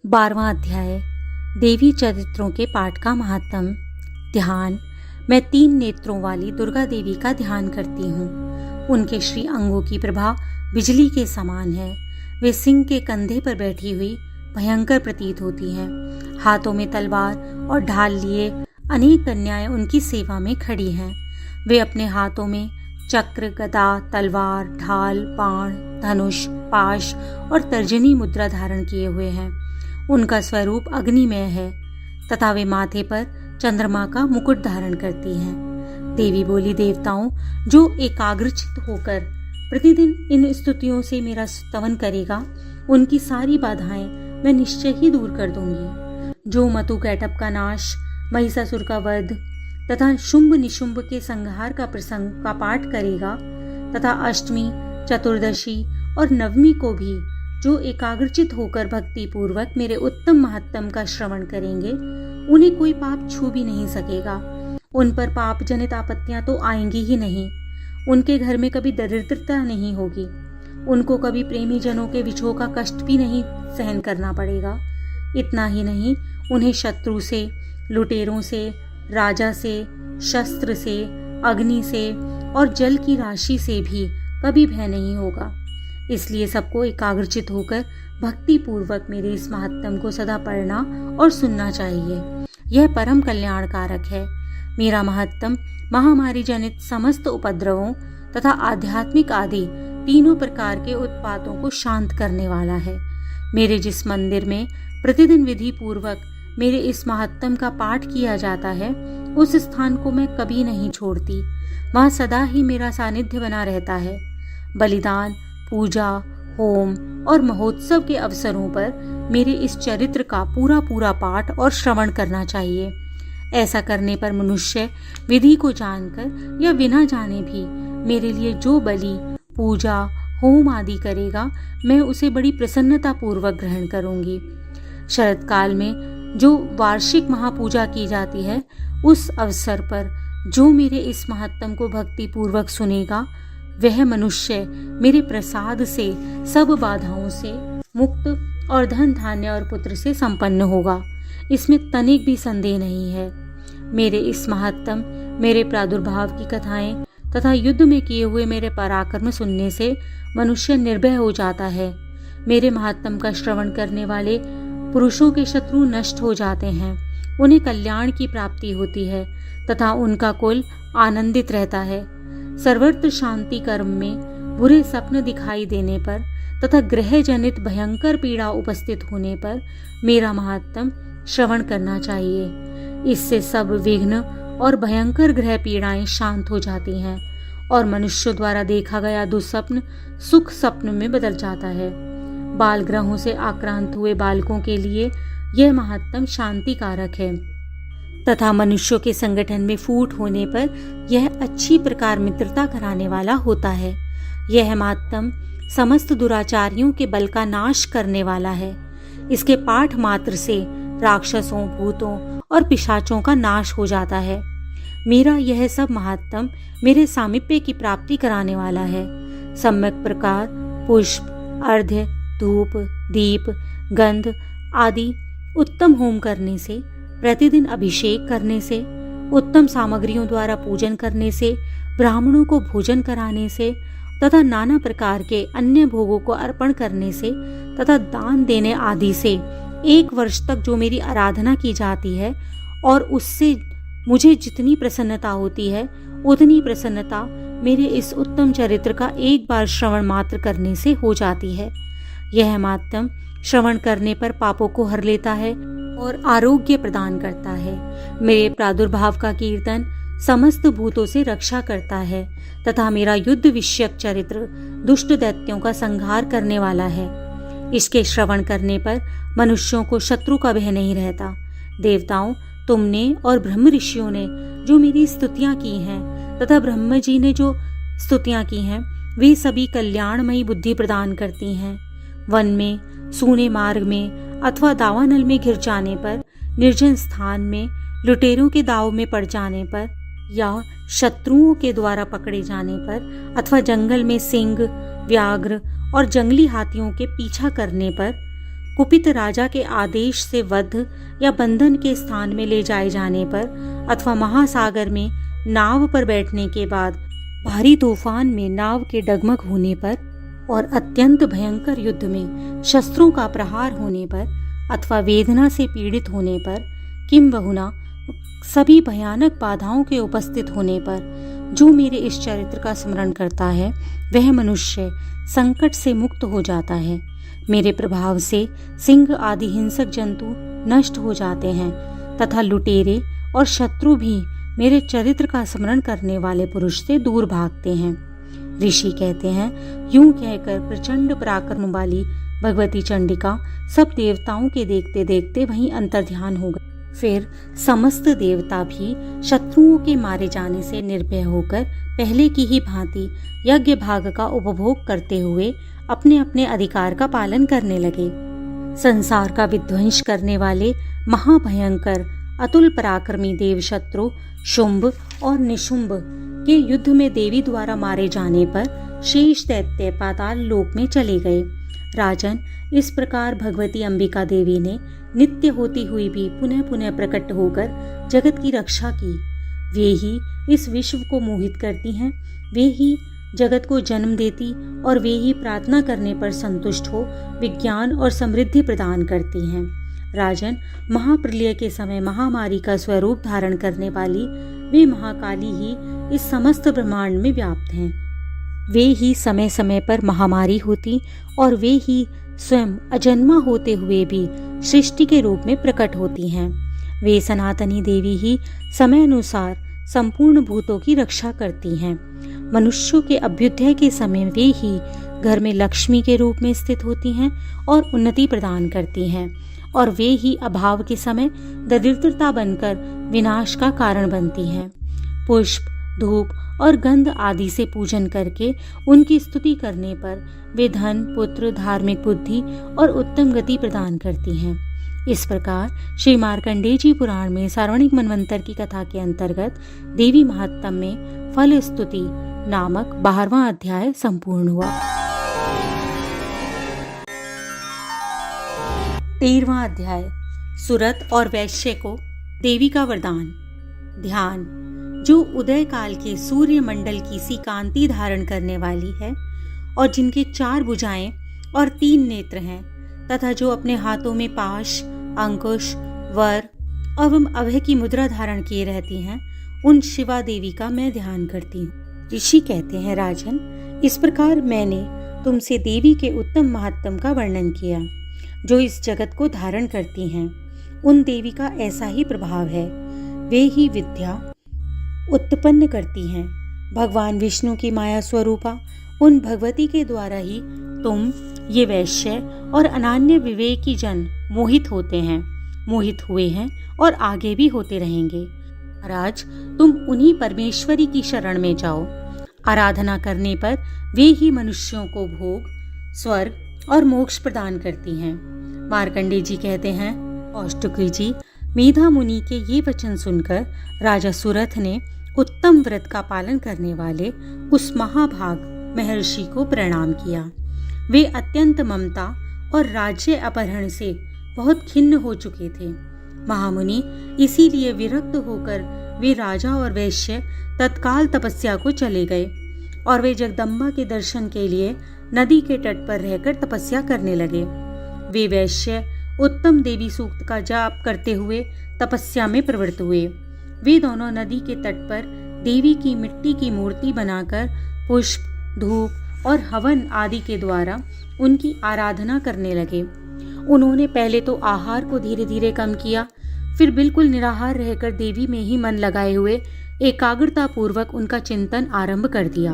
12वां अध्याय देवी चरित्रों के पाठ का महात्म। ध्यान। मैं 3 नेत्रों वाली दुर्गा देवी का ध्यान करती हूँ। उनके श्री अंगों की प्रभा बिजली के समान है। वे सिंह के कंधे पर बैठी हुई भयंकर प्रतीत होती हैं। हाथों में तलवार और ढाल लिए अनेक कन्याएं उनकी सेवा में खड़ी हैं। वे अपने हाथों में चक्र, गदा, तलवार, ढाल, बाण, धनुष, पाश और तर्जनी मुद्रा धारण किए हुए हैं। उनका स्वरूप अग्निमय है तथा वे माथे पर चंद्रमा का मुकुट धारण करती हैं। देवी बोली, देवताओं, जो एकाग्रचित होकर प्रतिदिन इन स्तुतियों से मेरा स्तवन करेगा, उनकी सारी बाधाएं मैं निश्चय ही दूर कर दूंगी। जो मतु कैटभ का नाश, महिषासुर का वध तथा शुंभ निशुंभ के संहार का प्रसंग का पाठ करेगा तथा अष्टमी, चतुर्दशी और नवमी को भी जो एकाग्रचित होकर भक्ति पूर्वक मेरे उत्तम महात्म का श्रवण करेंगे, उन्हें कोई पाप छू भी नहीं सकेगा। उन पर पाप जनित आपत्तियां तो आएंगी ही नहीं। उनके घर में कभी दरिद्रता नहीं होगी। उनको कभी प्रेमी जनों के विछोह का कष्ट भी नहीं सहन करना पड़ेगा। इतना ही नहीं, उन्हें शत्रु से, लुटेरों से, राजा से, शस्त्र से, अग्नि से और जल की राशि से भी कभी भय नहीं होगा। इसलिए सबको एकाग्रचित होकर भक्ति पूर्वक मेरे इस महात्म को सदा पढ़ना और सुनना चाहिए। यह परम कल्याणकारक है। मेरा महात्म महामारी जनित समस्त उपद्रवों तथा आध्यात्मिक आदि तीनों प्रकार के उत्पातों को शांत करने वाला है। मेरे जिस मंदिर में प्रतिदिन विधि पूर्वक मेरे इस महात्म का पाठ किया जाता है, उस स्थान को मैं कभी नहीं छोड़ती। वहाँ सदा ही मेरा सानिध्य बना रहता है। बलिदान, पूजा, होम और महोत्सव के अवसरों पर मेरे इस चरित्र का पूरा पाठ और श्रवण करना चाहिए। ऐसा करने पर मनुष्य विधि को जानकर या बिना जाने भी मेरे लिए जो बलि, पूजा, होम आदि करेगा, मैं उसे बड़ी प्रसन्नता पूर्वक ग्रहण करूंगी। शरद काल में जो वार्षिक महापूजा की जाती है, उस अवसर पर जो मेरे इस महात्म को भक्ति पूर्वक सुनेगा, वह मनुष्य मेरे प्रसाद से सब बाधाओं से मुक्त और धन धान्य और पुत्र से संपन्न होगा। इसमें तनिक भी संदेह नहीं है। मेरे इस महात्म, मेरे प्रादुर्भाव की कथाएं तथा युद्ध में किए हुए मेरे पराक्रम सुनने से मनुष्य निर्भय हो जाता है। मेरे महात्म का श्रवण करने वाले पुरुषों के शत्रु नष्ट हो जाते हैं। उन्हें कल्याण की प्राप्ति होती है तथा उनका कुल आनंदित रहता है। सर्वत्र शांति कर्म में बुरे स्वप्न दिखाई देने पर तथा ग्रह जनित भयंकर पीड़ा उपस्थित होने पर मेरा महात्म श्रवण करना चाहिए। इससे सब विघ्न और भयंकर ग्रह पीड़ाएं शांत हो जाती हैं और मनुष्यों द्वारा देखा गया दुस्वप्न सुख स्वप्न में बदल जाता है। बाल ग्रहों से आक्रांत हुए बालकों के लिए यह महात्म शांति कारक है तथा मनुष्यों के संगठन में फूट होने पर यह अच्छी प्रकार मित्रता कराने वाला होता है। यह महात्म समस्त दुराचारियों के बल का नाश करने वाला है। इसके पाठ मात्र से राक्षसों, भूतों और पिशाचों का नाश हो जाता है। मेरा यह सब महात्म मेरे सामीप्य की प्राप्ति कराने वाला है। सम्यक प्रकार पुष्प, अर्घ्य, धूप, दीप, गंध आदि उत्तम होम करने से, प्रतिदिन अभिषेक करने से, उत्तम सामग्रियों द्वारा पूजन करने से, ब्राह्मणों को भोजन कराने से तथा नाना प्रकार के अन्य भोगों को अर्पण करने से तथा दान देने आदि से 1 वर्ष तक जो मेरी आराधना की जाती है और उससे मुझे जितनी प्रसन्नता होती है, उतनी प्रसन्नता मेरे इस उत्तम चरित्र का एक बार श्रवण मात्र करने से हो जाती है। यह महात्म श्रवण करने पर पापों को हर लेता है और आरोग्य प्रदान करता है। मेरे प्रादुर्भाव का कीर्तन समस्त भूतों से रक्षा करता है तथा मेरा युद्ध विषयक चरित्र दुष्ट दैत्यों का संहार करने वाला है। इसके श्रवण करने पर मनुष्यों को शत्रु का भय नहीं रहता। देवताओं, तुमने और ब्रह्म ऋषियों ने जो मेरी स्तुतियां की हैं तथा ब्रह्म जी ने जो स्तुतियां की हैं, वे सभी कल्याणमयी बुद्धि प्रदान करती हैं। वन में, सूने मार्ग में अथवा दावानल में घिर जाने पर, निर्जन स्थान में लुटेरों के दाव में पड़ जाने पर या शत्रुओं के द्वारा पकड़े जाने पर अथवा जंगल में सिंह, व्याघ्र और जंगली हाथियों के पीछा करने पर कुपित राजा के आदेश से वध या बंधन के स्थान में ले जाए जाने पर अथवा महासागर में नाव पर बैठने के बाद भारी तूफान में नाव के डगमग होने पर और अत्यंत भयंकर युद्ध में शस्त्रों का प्रहार होने पर अथवा वेदना से पीड़ित होने पर किंबहुना सभी भयानक बाधाओं के उपस्थित होने पर जो मेरे इस चरित्र का स्मरण करता है वह मनुष्य संकट से मुक्त हो जाता है। मेरे प्रभाव से सिंह आदि हिंसक जंतु नष्ट हो जाते हैं तथा लुटेरे और शत्रु भी मेरे चरित्र का स्मरण करने वाले पुरुष से दूर भागते हैं। ऋषि कहते हैं, यूं कहकर प्रचंड पराक्रम वाली भगवती चंडिका सब देवताओं के देखते देखते वहीं अंतर्ध्यान हो गई। फिर समस्त देवता भी शत्रुओं के मारे जाने से निर्भय होकर पहले की ही भांति यज्ञ भाग का उपभोग करते हुए अपने अपने अधिकार का पालन करने लगे। संसार का विध्वंस करने वाले महाभयंकर अतुल पराक्रमी देव शत्रु शुंभ और निशुंभ के युद्ध में देवी द्वारा मारे जाने पर शेष दैत्य पाताल लोक में चले गए। राजन, इस प्रकार भगवती अंबिका देवी ने नित्य होती हुई भी पुनः पुनः प्रकट होकर जगत की रक्षा की। वे ही इस विश्व को मोहित करती हैं, वे ही जगत को जन्म देती और वे ही प्रार्थना करने पर संतुष्ट हो विज्ञान और समृद्धि प्रदान करती हैं। राजन, महाप्रलय के समय महामारी का स्वरूप धारण करने वाली वे महाकाली ही इस समस्त ब्रह्मांड में व्याप्त हैं। वे ही समय समय पर महामारी होती और वे ही स्वयं अजन्मा होते हुए भी सृष्टि के रूप में प्रकट होती हैं। वे सनातनी देवी ही समय अनुसार संपूर्ण भूतों की रक्षा करती हैं। मनुष्यों के अभ्युदय के समय वे ही घर में लक्ष्मी के रूप में स्थित होती हैं और उन्नति प्रदान करती हैं, और वे ही अभाव के समय दरिद्रता बनकर विनाश का कारण बनती हैं। पुष्प, धूप और गंध आदि से पूजन करके उनकी स्तुति करने पर वे धन, पुत्र, धार्मिक बुद्धि और उत्तम गति प्रदान करती हैं। इस प्रकार श्री मार्कंडेय जी पुराण में सार्वणिक मनवंतर की कथा के अंतर्गत देवी महात्म्य में फल स्तुति नामक 12वां अध्याय संपूर्ण हुआ। 13वां अध्याय सुरत और वैश्य को देवी का वरदान। ध्यान। जो उदय काल के सूर्य मंडल की सी कांति धारण करने वाली है और जिनकी 4 भुजाएं और 3 नेत्र हैं, तथा जो अपने हाथों में पाश, अंकुश, वर एवं अभय की मुद्रा धारण किए रहती हैं, उन शिवा देवी का मैं ध्यान करती हूँ। ऋषि कहते हैं, राजन, इस प्रकार मैंने तुमसे देवी के उत्तम महात्म का वर्णन किया जो इस जगत को धारण करती हैं। उन देवी का ऐसा ही प्रभाव है, वे ही विद्या उत्पन्न करती हैं। भगवान विष्णु की माया स्वरूपा उन भगवती के द्वारा ही तुम ये वैश्य और अनान्य विवेकी जन मोहित होते हैं, मोहित हुए हैं और आगे भी होते रहेंगे। महाराज, तुम उन्हीं परमेश्वरी की शरण में जाओ। आराधना करने पर वे ही मनुष्यों को भोग, स्वर्ग और मोक्ष प्रदान करती हैं। मार्कंडेय जी कहते हैं, कौष्टुकी जी, मेधा मुनि के ये वचन सुनकर राजा सुरथ ने उत्तम व्रत का पालन करने वाले उस महाभाग महर्षि को प्रणाम किया। वे अत्यंत ममता और राज्य अपहरण से बहुत खिन्न हो चुके थे। महामुनि इसीलिए विरक्त होकर वे राजा और वैश्य तत्काल तपस्या को चले गए और वे जगदम्बा के दर्शन के लिए नदी के तट पर रहकर तपस्या करने लगे। वे वैश्य उत्तम देवी सूक्त का जाप करते हुए तपस्या में प्रवृत्त हुए। वे दोनों नदी के तट पर देवी की मिट्टी की मूर्ति बनाकर पुष्प, धूप और हवन आदि के द्वारा उनकी आराधना करने लगे। उन्होंने पहले तो आहार को धीरे धीरे कम किया, फिर बिल्कुल निराहार रहकर देवी में ही मन लगाए हुए एकाग्रता पूर्वक उनका चिंतन आरंभ कर दिया।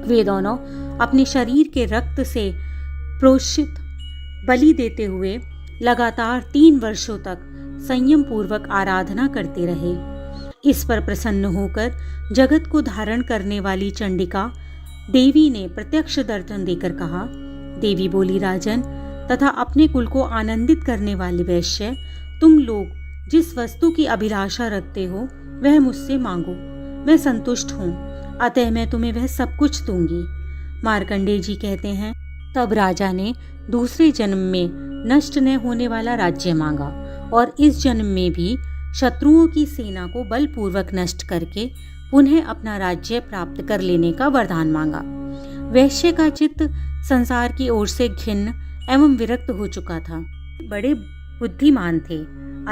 वे दोनों अपने शरीर के रक्त से प्रोषित बलि देते हुए लगातार 3 वर्षों तक संयम पूर्वक आराधना करते रहे। इस पर प्रसन्न होकर जगत को धारण करने वाली चंडिका देवी ने प्रत्यक्ष दर्शन देकर कहा। देवी बोली, राजन तथा अपने कुल को आनंदित करने वाले वैश्य, तुम लोग जिस वस्तु की अभिलाषा रखते हो वह मुझसे मांगो, मैं संतुष्ट हूँ, अतः मैं तुम्हें वह सब कुछ दूंगी। मार्कंडेय जी कहते हैं, तब राजा ने दूसरे जन्म में नष्ट न होने वाला राज्य मांगा और इस जन्म में भी शत्रुओं की सेना को बलपूर्वक नष्ट करके पुनः अपना राज्य प्राप्त कर लेने का वरदान मांगा। वैश्य का चित्त संसार की ओर से घिन्न एवं विरक्त हो चुका था। बड़े बुद्धिमान थे,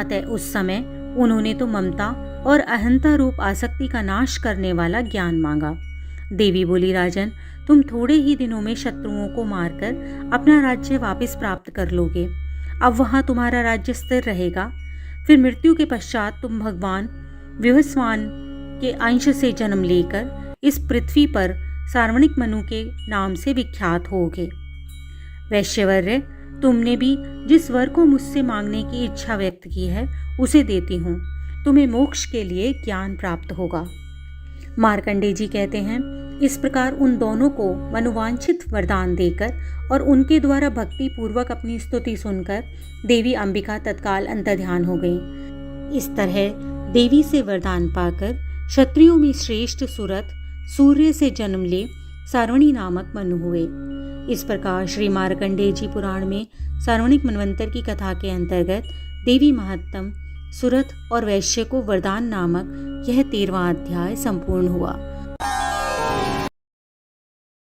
अतः उस समय उन्होंने तो ममता और अहंता रूप आसक्ति का नाश करने वाला ज्ञान मांगा। देवी बोली, राजन, तुम थोड़े ही दिनों में शत्रुओं को मारकर अपना राज्य वापस प्राप्त कर लोगे। अब वहां तुम्हारा राज्य स्थिर रहेगा। फिर मृत्यु के पश्चात तुम भगवान विवस्वान के अंश से जन्म लेकर इस पृथ्वी पर सार्वणिक मनु के नाम से विख्यात होगे। वैश्यवर्य, तुमने भी जिस वर को मुझसे मांगने की इच्छा व्यक्त की है उसे देती हूँ। तुम्हें मोक्ष के लिए ज्ञान प्राप्त होगा। मार्कंडेय जी कहते हैं, इस प्रकार उन दोनों को मनोवांछित वरदान देकर और उनके द्वारा भक्ति पूर्वक अपनी स्तुति सुनकर देवी अंबिका तत्काल अंतर्ध्यान हो गई। इस तरह देवी से वरदान पाकर क्षत्रियों में श्रेष्ठ सुरथ सूर्य से जन्म ले सार्वणी नामक मनु हुए। इस प्रकार श्री मार्कंडेय जी पुराण में सार्वणिक मनवंतर की कथा के अंतर्गत देवी महात्म, सुरथ और वैश्य को वरदान नामक यह 13वां अध्याय संपूर्ण हुआ।